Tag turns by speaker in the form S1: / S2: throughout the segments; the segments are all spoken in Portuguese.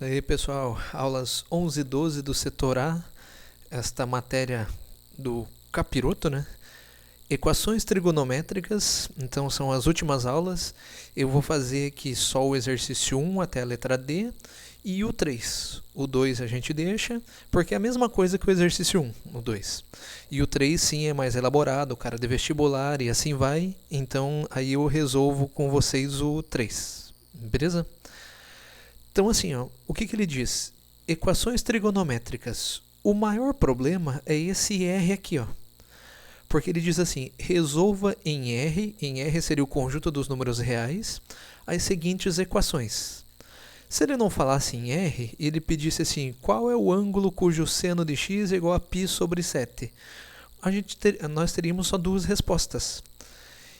S1: E aí, pessoal, aulas 11 e 12 do setor A, esta matéria do capiroto, né? Equações trigonométricas, então são as últimas aulas. Eu vou fazer aqui só o exercício 1 até a letra D e o 3. O 2 a gente deixa, porque é a mesma coisa que o exercício 1, o 2. E o 3 sim é mais elaborado, o cara de vestibular e assim vai. Então aí eu resolvo com vocês o 3, beleza? Então assim, ó, o que ele diz? Equações trigonométricas. O maior problema é esse R aqui, ó. Porque ele diz assim, resolva em R seria o conjunto dos números reais, as seguintes equações. Se ele não falasse em R, ele pedisse assim, qual é o ângulo cujo seno de x é igual a π sobre 7? Nós teríamos só duas respostas.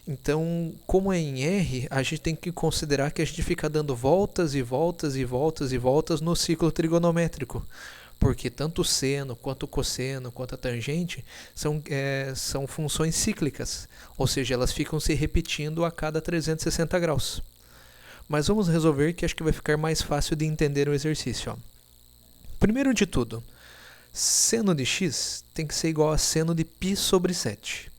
S1: Então, como é em R, a gente tem que considerar que a gente fica dando voltas e voltas e voltas e voltas no ciclo trigonométrico. Porque tanto o seno, quanto o cosseno, quanto a tangente são funções cíclicas. Ou seja, elas ficam se repetindo a cada 360 graus. Mas vamos resolver que acho que vai ficar mais fácil de entender o exercício. Ó. Primeiro de tudo, seno de x tem que ser igual a seno de π sobre 7.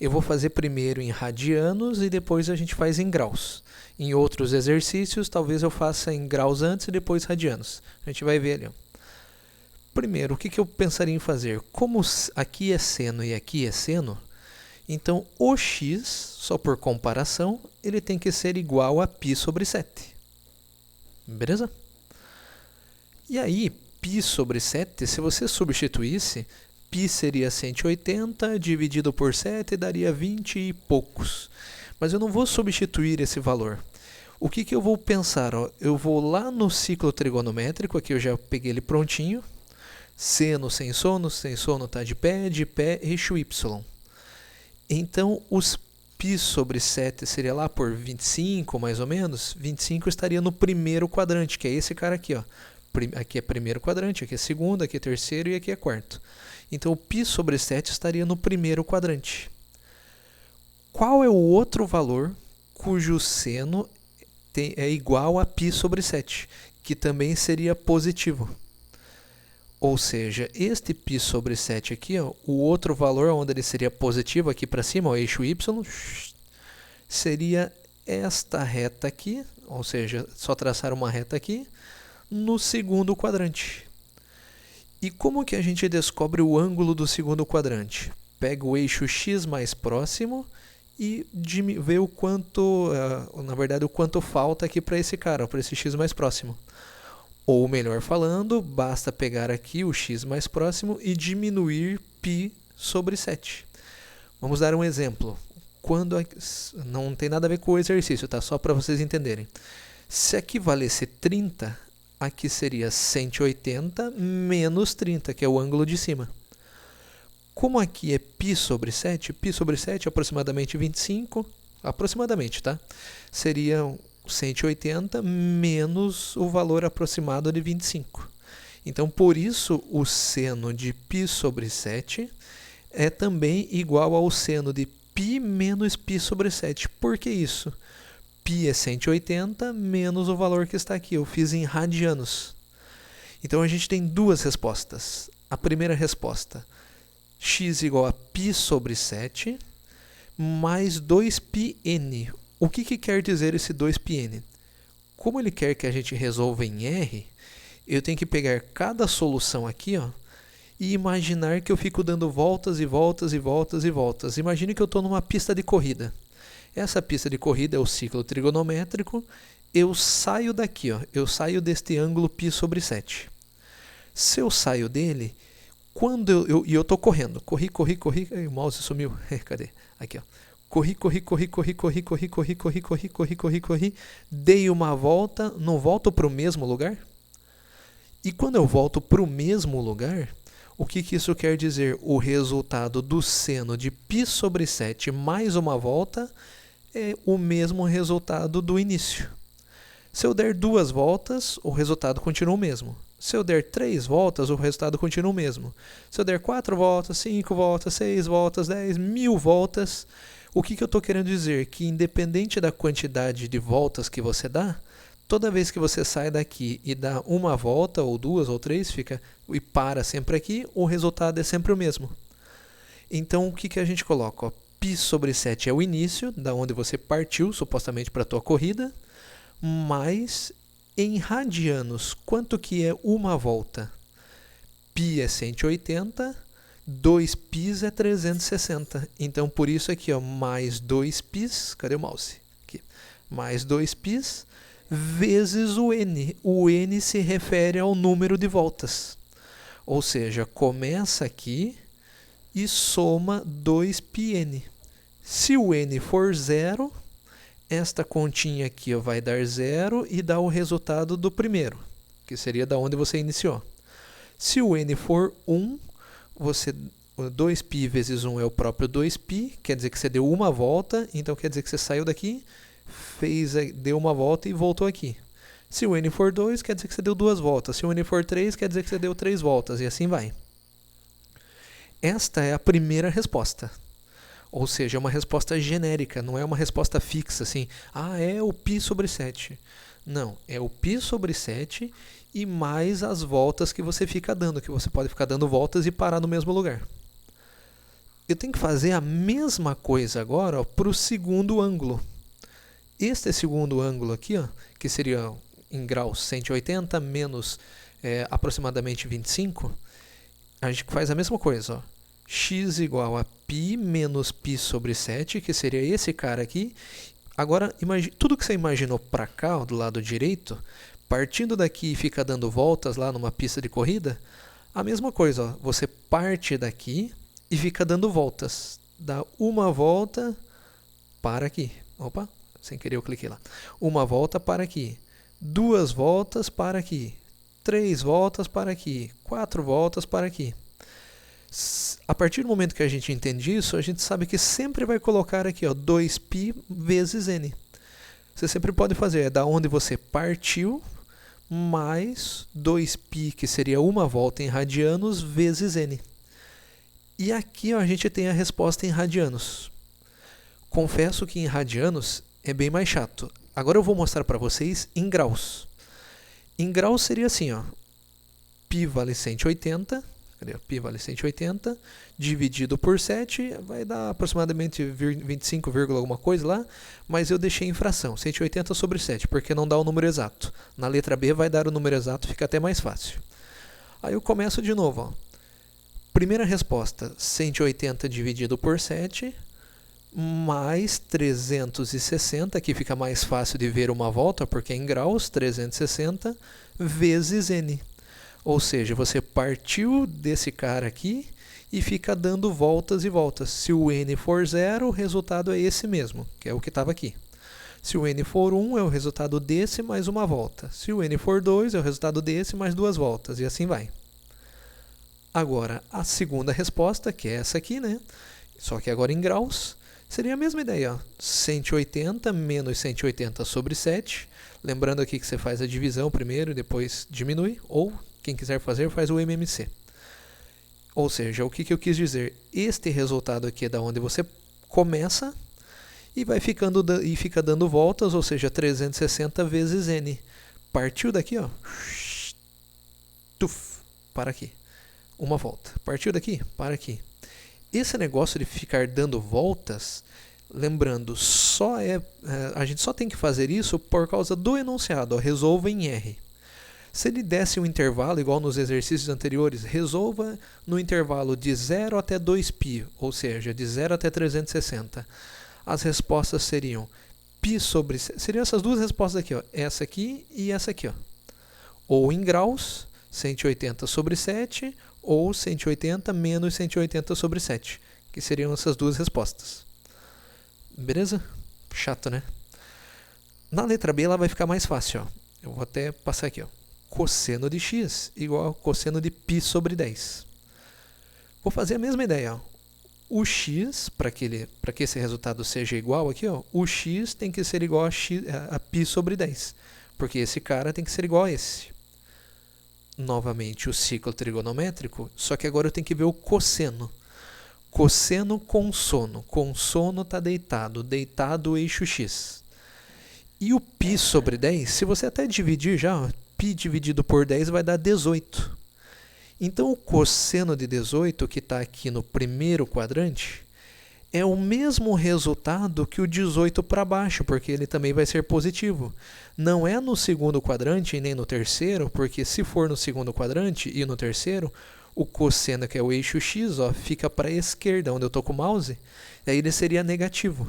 S1: Eu vou fazer primeiro em radianos e depois a gente faz em graus. Em outros exercícios, talvez eu faça em graus antes e depois radianos. A gente vai ver ali. Ó. Primeiro, o que eu pensaria em fazer? Como aqui é seno e aqui é seno, então o x, só por comparação, ele tem que ser igual a π sobre 7. Beleza? E aí, π sobre 7, se você substituísse, π seria 180, dividido por 7 daria 20 e poucos. Mas eu não vou substituir esse valor. O que eu vou pensar? Ó? Eu vou lá no ciclo trigonométrico, aqui eu já peguei ele prontinho. Seno sem sono está de pé, eixo y. Então, os π sobre 7 seria lá por 25, mais ou menos. 25 estaria no primeiro quadrante, que é esse cara aqui. Ó. Aqui é primeiro quadrante, aqui é segundo, aqui é terceiro e aqui é quarto. Então, o π sobre 7 estaria no primeiro quadrante. Qual é o outro valor cujo seno é igual a π sobre 7, que também seria positivo? Ou seja, este π sobre 7 aqui, ó, o outro valor onde ele seria positivo aqui para cima, o eixo y, seria esta reta aqui, ou seja, só traçar uma reta aqui, no segundo quadrante. E como que a gente descobre o ângulo do segundo quadrante? Pega o eixo x mais próximo e vê o quanto, na verdade, o quanto falta aqui para esse cara, para esse x mais próximo. Ou melhor falando, basta pegar aqui o x mais próximo e diminuir π sobre 7. Vamos dar um exemplo. Não tem nada a ver com o exercício, tá? Só para vocês entenderem. Se aqui valesse 30, aqui seria 180 menos 30, que é o ângulo de cima. Como aqui é π sobre 7 é aproximadamente 25, aproximadamente, tá? Seria 180 menos o valor aproximado de 25. Então, por isso, o seno de π sobre 7 é também igual ao seno de π menos π sobre 7. Por que isso? π é 180 menos o valor que está aqui. Eu fiz em radianos. Então, a gente tem duas respostas. A primeira resposta, x igual a π sobre 7 mais 2πn. O que quer dizer esse 2πn? Como ele quer que a gente resolva em R, eu tenho que pegar cada solução aqui, ó, e imaginar que eu fico dando voltas e voltas e voltas e voltas. Imagine que eu estou numa pista de corrida. Essa pista de corrida é o ciclo trigonométrico. Eu saio daqui, ó, eu saio deste ângulo π sobre 7. Se eu saio dele, quando eu estou correndo, corri, o mouse sumiu, cadê? Aqui, ó. Corri, dei uma volta, não volto para o mesmo lugar? E quando eu volto para o mesmo lugar, o que isso quer dizer? O resultado do seno de π sobre 7 mais uma volta é o mesmo resultado do início. Se eu der 2 voltas, o resultado continua o mesmo. Se eu der 3 voltas, o resultado continua o mesmo. Se eu der 4 voltas, 5 voltas, 6 voltas, 10, 1000 voltas... O que eu estou querendo dizer? Que independente da quantidade de voltas que você dá, Toda vez que você sai daqui e dá uma volta, ou duas, ou três, fica e para sempre aqui, o resultado é sempre o mesmo. Então, o que a gente coloca? Ó, π sobre 7 é o início, da onde você partiu, supostamente, para a tua corrida, mais em radianos, quanto que é uma volta? Π é 180, 2π é 360. Então, por isso aqui, ó, mais 2π, cadê o mouse? Aqui. Mais 2π vezes o n. O n se refere ao número de voltas. Ou seja, começa aqui e soma 2πn. Se o n for 0, esta continha aqui, ó, vai dar 0 e dá o resultado do primeiro, que seria da onde você iniciou. Se o n for 1, 2π vezes 1 é o próprio 2π, quer dizer que você deu uma volta, então quer dizer que você saiu daqui, deu uma volta e voltou aqui. Se o n for 2, quer dizer que você deu duas voltas. Se o n for 3, quer dizer que você deu 3 voltas, e assim vai. Esta é a primeira resposta. Ou seja, é uma resposta genérica, não é uma resposta fixa, assim, é o π sobre 7. Não, é o π sobre 7 e mais as voltas que você fica dando, que você pode ficar dando voltas e parar no mesmo lugar. Eu tenho que fazer a mesma coisa agora para o segundo ângulo. Este segundo ângulo aqui, ó, que seria em graus 180 menos aproximadamente 25, a gente faz a mesma coisa, ó. X igual a π menos π sobre 7, que seria esse cara aqui. Agora, tudo que você imaginou para cá, ó, do lado direito, partindo daqui e fica dando voltas lá numa pista de corrida, a mesma coisa, ó, você parte daqui e fica dando voltas. Dá uma volta, para aqui. Opa, sem querer eu cliquei lá. Uma volta para aqui. Duas voltas para aqui. 3 voltas para aqui. 4 voltas para aqui. A partir do momento que a gente entende isso, a gente sabe que sempre vai colocar aqui, ó, 2π vezes n. Você sempre pode fazer, da onde você partiu, mais 2π, que seria uma volta em radianos, vezes n. E aqui, ó, a gente tem a resposta em radianos. Confesso que em radianos é bem mais chato. Agora eu vou mostrar para vocês em graus. Em graus seria assim, ó, π vale 180... π vale 180, dividido por 7, vai dar aproximadamente 25, alguma coisa lá, mas eu deixei em fração, 180 sobre 7, porque não dá o número exato. Na letra B vai dar o número exato, fica até mais fácil. Aí eu começo de novo, ó. Primeira resposta, 180 dividido por 7, mais 360, aqui fica mais fácil de ver uma volta, porque é em graus, 360, vezes n. Ou seja, você partiu desse cara aqui e fica dando voltas e voltas. Se o n for 0, o resultado é esse mesmo, que é o que estava aqui. Se o n for 1, é o resultado desse mais uma volta. Se o n for 2, é o resultado desse mais duas voltas, e assim vai. Agora, a segunda resposta, que é essa aqui, né? Só que agora em graus, seria a mesma ideia, ó. 180 menos 180 sobre 7. Lembrando aqui que você faz a divisão primeiro e depois diminui, ou quem quiser fazer, faz o MMC. Ou seja, o que eu quis dizer? Este resultado aqui é da onde você começa e fica dando voltas, ou seja, 360 vezes n. Partiu daqui, ó, para aqui. Uma volta. Partiu daqui, para aqui. Esse negócio de ficar dando voltas, lembrando, a gente só tem que fazer isso por causa do enunciado, ó, resolva em R. Se ele desse um intervalo, igual nos exercícios anteriores, resolva no intervalo de 0 até 2π, ou seja, de 0 até 360. As respostas seriam π sobre... Seriam essas duas respostas aqui, ó, essa aqui e essa aqui, ó. Ou em graus, 180 sobre 7, ou 180 menos 180 sobre 7, que seriam essas duas respostas. Beleza? Chato, né? Na letra B ela vai ficar mais fácil, ó. Eu vou até passar aqui, ó. Cosseno de x igual a cosseno de π sobre 10. Vou fazer a mesma ideia, ó. O x, para que esse resultado seja igual aqui, ó, o x tem que ser igual a π sobre 10, porque esse cara tem que ser igual a esse. Novamente o ciclo trigonométrico, só que agora eu tenho que ver o cosseno. Cosseno com sono está deitado, eixo x. E o π sobre 10, se você até dividir já, ó, π dividido por 10 vai dar 18. Então o cosseno de 18, que está aqui no primeiro quadrante, é o mesmo resultado que o 18 para baixo, porque ele também vai ser positivo. Não é no segundo quadrante e nem no terceiro, porque se for no segundo quadrante e no terceiro, o cosseno, que é o eixo x, ó, fica para a esquerda, onde eu estou com o mouse, e aí ele seria negativo.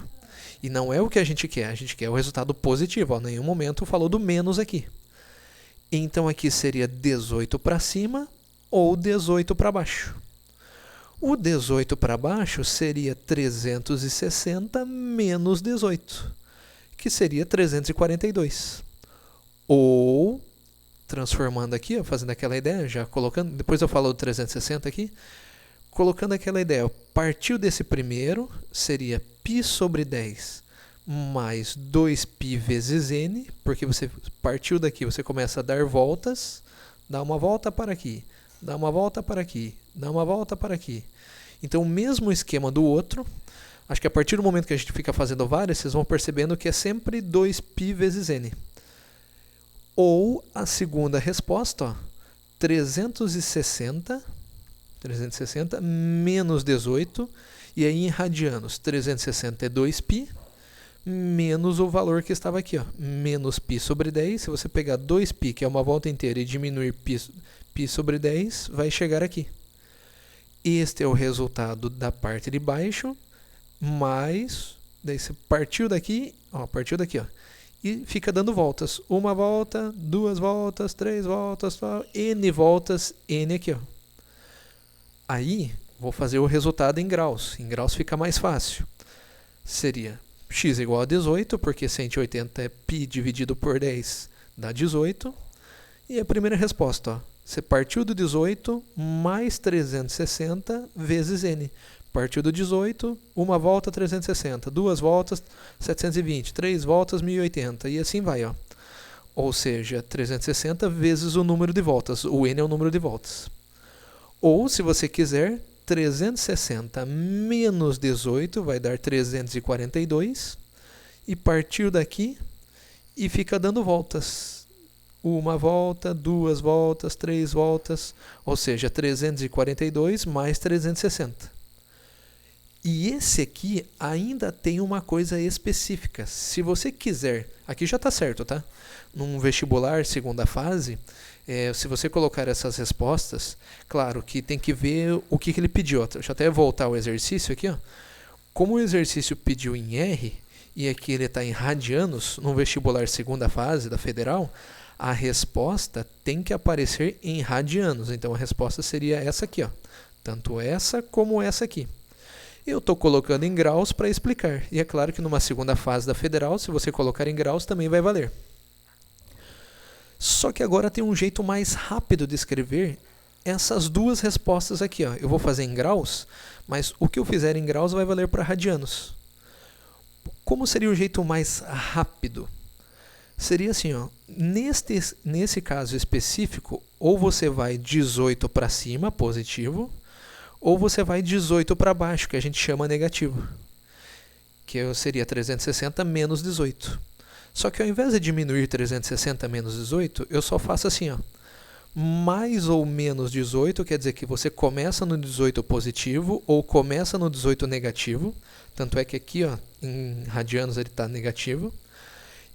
S1: E não é o que a gente quer o resultado positivo. Ó, em nenhum momento falou do menos aqui. Então aqui seria 18 para cima ou 18 para baixo. O 18 para baixo seria 360 menos 18, que seria 342. Ou, transformando aqui, ó, fazendo aquela ideia, já colocando, depois eu falo do 360 aqui, colocando aquela ideia, ó, partiu desse primeiro, seria π sobre 10 mais 2π vezes n, porque você partiu daqui, você começa a dar voltas, dá uma volta para aqui, dá uma volta para aqui, dá uma volta para aqui. Então, o mesmo esquema do outro, acho que a partir do momento que a gente fica fazendo várias, vocês vão percebendo que é sempre 2π vezes n. Ou a segunda resposta, ó, 360 menos 18, e aí em radianos, 360 é 2π, menos o valor que estava aqui, ó, menos π sobre 10. Se você pegar 2π, que é uma volta inteira, e diminuir π sobre 10, vai chegar aqui. Este é o resultado da parte de baixo, mais, daí você partiu daqui, ó, e fica dando voltas. Uma volta, duas voltas, três voltas, n voltas, n aqui, ó. Aí, vou fazer o resultado em graus. Em graus fica mais fácil. Seria x igual a 18, porque 180 é π dividido por 10, dá 18. E a primeira resposta, ó, você partiu do 18 mais 360 vezes n. Partiu do 18, uma volta 360, duas voltas 720, três voltas 1080, e assim vai, ó. Ou seja, 360 vezes o número de voltas. O n é o número de voltas. Ou, se você quiser, 360 menos 18 vai dar 342. E partiu daqui e fica dando voltas. Uma volta, duas voltas, três voltas, ou seja, 342 mais 360. E esse aqui ainda tem uma coisa específica. Se você quiser, aqui já está certo, tá? Num vestibular, segunda fase, se você colocar essas respostas, claro que tem que ver o que ele pediu. Deixa eu até voltar ao exercício aqui, ó. Como o exercício pediu em R, e aqui ele está em radianos, no vestibular segunda fase da Federal, a resposta tem que aparecer em radianos. Então a resposta seria essa aqui, ó. Tanto essa como essa aqui. Eu estou colocando em graus para explicar. E é claro que numa segunda fase da Federal, se você colocar em graus, também vai valer. Só que agora tem um jeito mais rápido de escrever essas duas respostas aqui, ó. Eu vou fazer em graus, mas o que eu fizer em graus vai valer para radianos. Como seria o jeito mais rápido? Seria assim, ó, nesse caso específico, ou você vai 18 para cima, positivo, ou você vai 18 para baixo, que a gente chama negativo, que seria 360 menos 18. Só que ao invés de diminuir 360 menos 18, eu só faço assim, ó, mais ou menos 18, quer dizer que você começa no 18 positivo ou começa no 18 negativo, tanto é que aqui, ó, em radianos ele está negativo.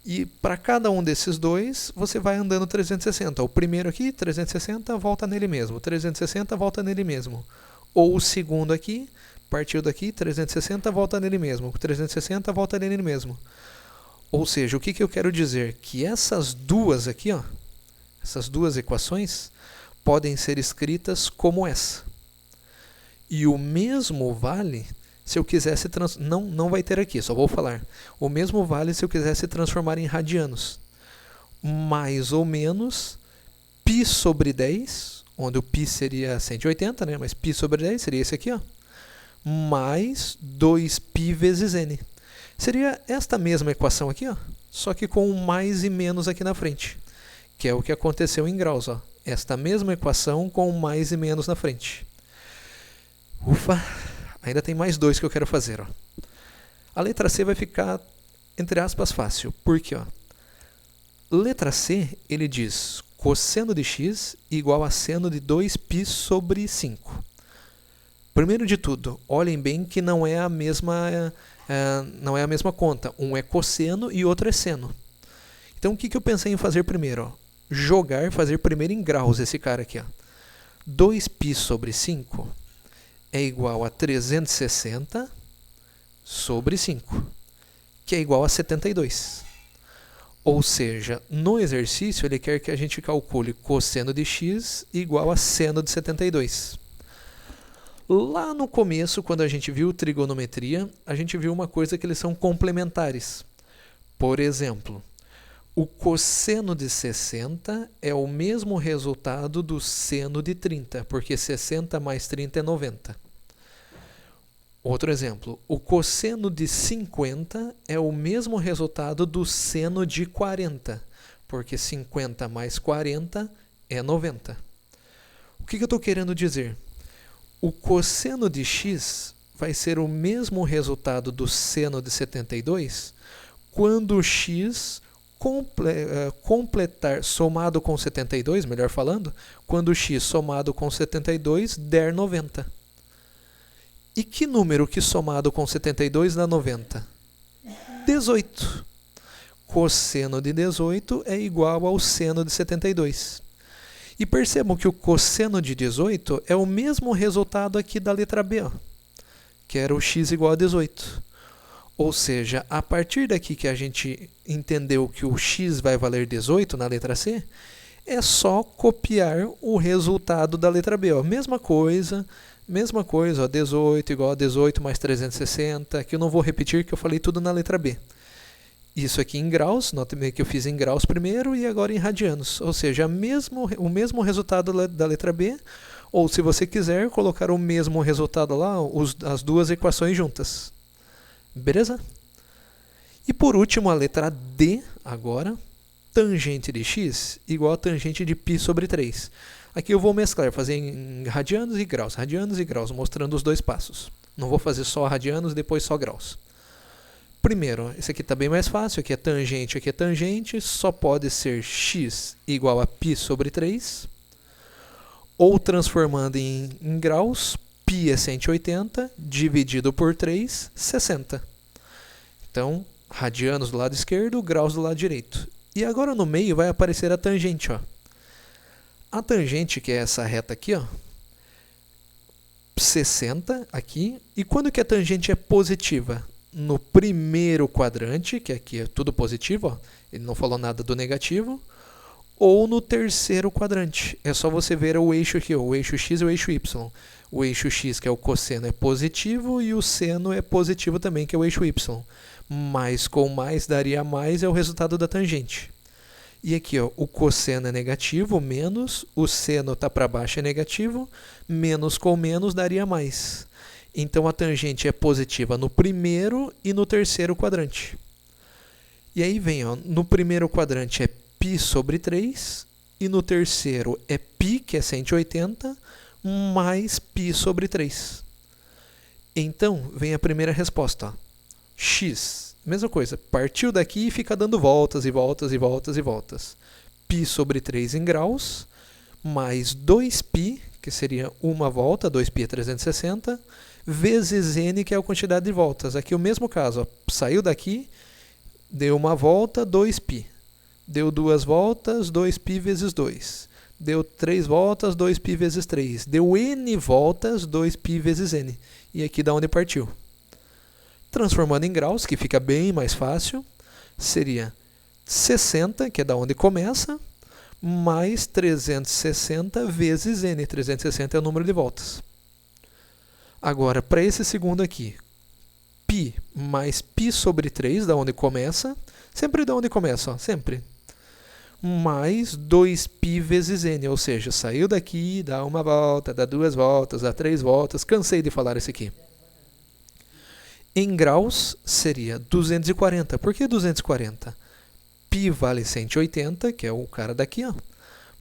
S1: E para cada um desses dois, você vai andando 360. O primeiro aqui, 360, volta nele mesmo. 360, volta nele mesmo. Ou o segundo aqui, partiu daqui, 360, volta nele mesmo. 360, volta nele mesmo. Ou seja, o que eu quero dizer? Que essas duas aqui, ó, essas duas equações, podem ser escritas como essa. E o mesmo vale... Se eu quisesse, não vai ter aqui, só vou falar. O mesmo vale se eu quisesse transformar em radianos. Mais ou menos π sobre 10, onde o π seria 180, né? Mas π sobre 10 seria esse aqui, ó. Mais 2π vezes n. Seria esta mesma equação aqui, ó, só que com um mais e menos aqui na frente. Que é o que aconteceu em graus, ó. Esta mesma equação com um mais e menos na frente. Ufa! Ainda tem mais dois que eu quero fazer, ó. A letra C vai ficar, entre aspas, fácil. Por quê? Ó? Letra C, ele diz cosseno de x igual a seno de 2π sobre 5. Primeiro de tudo, olhem bem que não é a mesma conta. Um é cosseno e outro é seno. Então, o que eu pensei em fazer primeiro? Fazer primeiro em graus esse cara aqui. 2π sobre 5 é igual a 360 sobre 5, que é igual a 72. Ou seja, no exercício ele quer que a gente calcule cosseno de x igual a seno de 72. Lá no começo, quando a gente viu trigonometria, a gente viu uma coisa que eles são complementares. Por exemplo, o cosseno de 60 é o mesmo resultado do seno de 30, porque 60 mais 30 é 90. Outro exemplo, o cosseno de 50 é o mesmo resultado do seno de 40, porque 50 mais 40 é 90. O que eu estou querendo dizer? O cosseno de x vai ser o mesmo resultado do seno de 72 quando o x completar, somado com 72, melhor falando, quando o x somado com 72 der 90. E que número que somado com 72 dá 90? 18. Cosseno de 18 é igual ao seno de 72. E percebam que o cosseno de 18 é o mesmo resultado aqui da letra B, que era o x igual a 18. Ou seja, a partir daqui que a gente entendeu que o x vai valer 18 na letra C, é só copiar o resultado da letra B. Mesma coisa, 18 igual a 18 mais 360. Aqui eu não vou repetir, que eu falei tudo na letra B. Isso aqui em graus, note bem que eu fiz em graus primeiro e agora em radianos. Ou seja, o mesmo resultado da letra B, ou se você quiser, colocar o mesmo resultado lá, as duas equações juntas. Beleza? E por último, a letra D, agora, tangente de x igual a tangente de π sobre 3. Aqui eu vou mesclar, fazer em radianos e graus, mostrando os dois passos. Não vou fazer só radianos, depois só graus. Primeiro, esse aqui está bem mais fácil, aqui é tangente, só pode ser x igual a π sobre 3, ou transformando em graus, π é 180, dividido por 3, 60. Então, radianos do lado esquerdo, graus do lado direito. E agora no meio vai aparecer a tangente. A tangente, que é essa reta aqui, 60 aqui, e quando que a tangente é positiva? No primeiro quadrante, que aqui é tudo positivo, ele não falou nada do negativo, ou no terceiro quadrante. É só você ver o eixo aqui, o eixo x e o eixo y. O eixo x, que é o cosseno, é positivo, e o seno é positivo também, que é o eixo y. Mais com mais daria mais, é o resultado da tangente. E aqui, o cosseno é negativo, menos, o seno está para baixo, é negativo, menos com menos daria mais. Então, a tangente é positiva no primeiro e no terceiro quadrante. E aí vem, no primeiro quadrante é π sobre 3, e no terceiro é π, que é 180, mais π sobre 3. Então, vem a primeira resposta. X, mesma coisa, partiu daqui e fica dando voltas e voltas e voltas e voltas. π sobre 3 em graus, mais 2π, que seria uma volta, 2π é 360, vezes n, que é a quantidade de voltas. Aqui o mesmo caso, saiu daqui, deu uma volta, 2π. Deu duas voltas, 2π vezes 2. Deu 3 voltas, 2π vezes 3. Deu n voltas, 2π vezes n. E aqui da onde partiu. Transformando em graus, que fica bem mais fácil, seria 60, que é da onde começa, mais 360 vezes n. 360 é o número de voltas. Agora, para esse segundo aqui, π mais π sobre 3, da onde começa, sempre da onde começa, sempre, mais 2π vezes n, ou seja, saiu daqui, dá uma volta, dá duas voltas, dá 3 voltas, cansei de falar isso aqui. Em graus, seria 240. Por que 240? π vale 180, que é o cara daqui,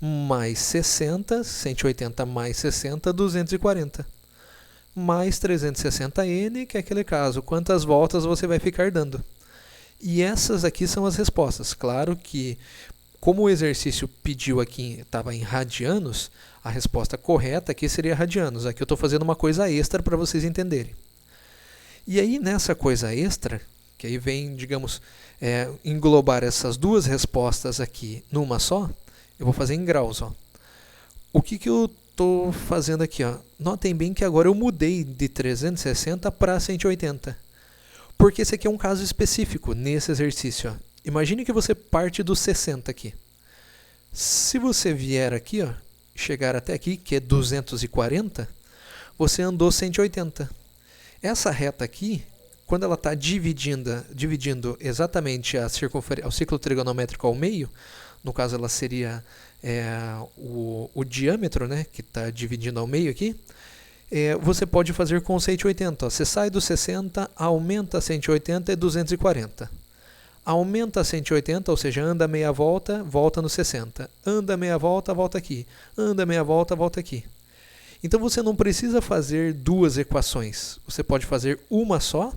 S1: mais 60, 180 mais 60, 240. Mais 360n, que é aquele caso, quantas voltas você vai ficar dando. E essas aqui são as respostas. Claro que como o exercício pediu aqui, estava em radianos, a resposta correta aqui seria radianos. Aqui eu estou fazendo uma coisa extra para vocês entenderem. E aí, nessa coisa extra, que aí vem, digamos, englobar essas duas respostas aqui numa só, eu vou fazer em graus. Ó. O que eu estou fazendo aqui? Ó? Notem bem que agora eu mudei de 360 para 180. Porque esse aqui é um caso específico nesse exercício. Ó. Imagine que você parte do 60 aqui. Se você vier aqui, ó, chegar até aqui, que é 240, você andou 180. Essa reta aqui, quando ela está dividindo exatamente o ciclo trigonométrico ao meio, no caso ela seria o diâmetro, né, que está dividindo ao meio aqui, você pode fazer com 180. Ó. Você sai do 60, aumenta 180 e 240. Aumenta 180, ou seja, anda meia volta, volta no 60. Anda meia volta, volta aqui. Anda meia volta, volta aqui. Então você não precisa fazer duas equações. Você pode fazer uma só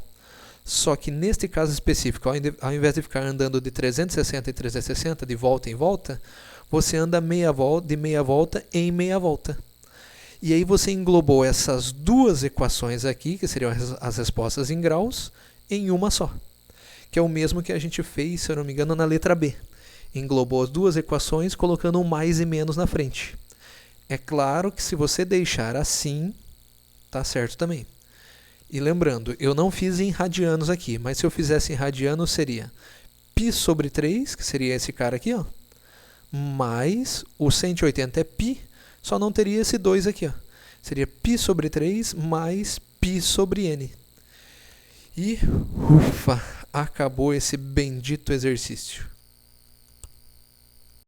S1: que neste caso específico, ao invés de ficar andando de 360 em 360, de volta em volta, você anda de meia volta em meia volta. E aí você englobou essas duas equações aqui, que seriam as respostas em graus, em uma só. Que é o mesmo que a gente fez, se eu não me engano, na letra B. Englobou as duas equações, colocando um mais e menos na frente. É claro que se você deixar assim, tá certo também. E lembrando, eu não fiz em radianos aqui, mas se eu fizesse em radianos seria π sobre 3, que seria esse cara aqui, ó, mais o 180 é π, só não teria esse 2 aqui, ó. Seria π sobre 3 mais π sobre n. E, ufa, acabou esse bendito exercício.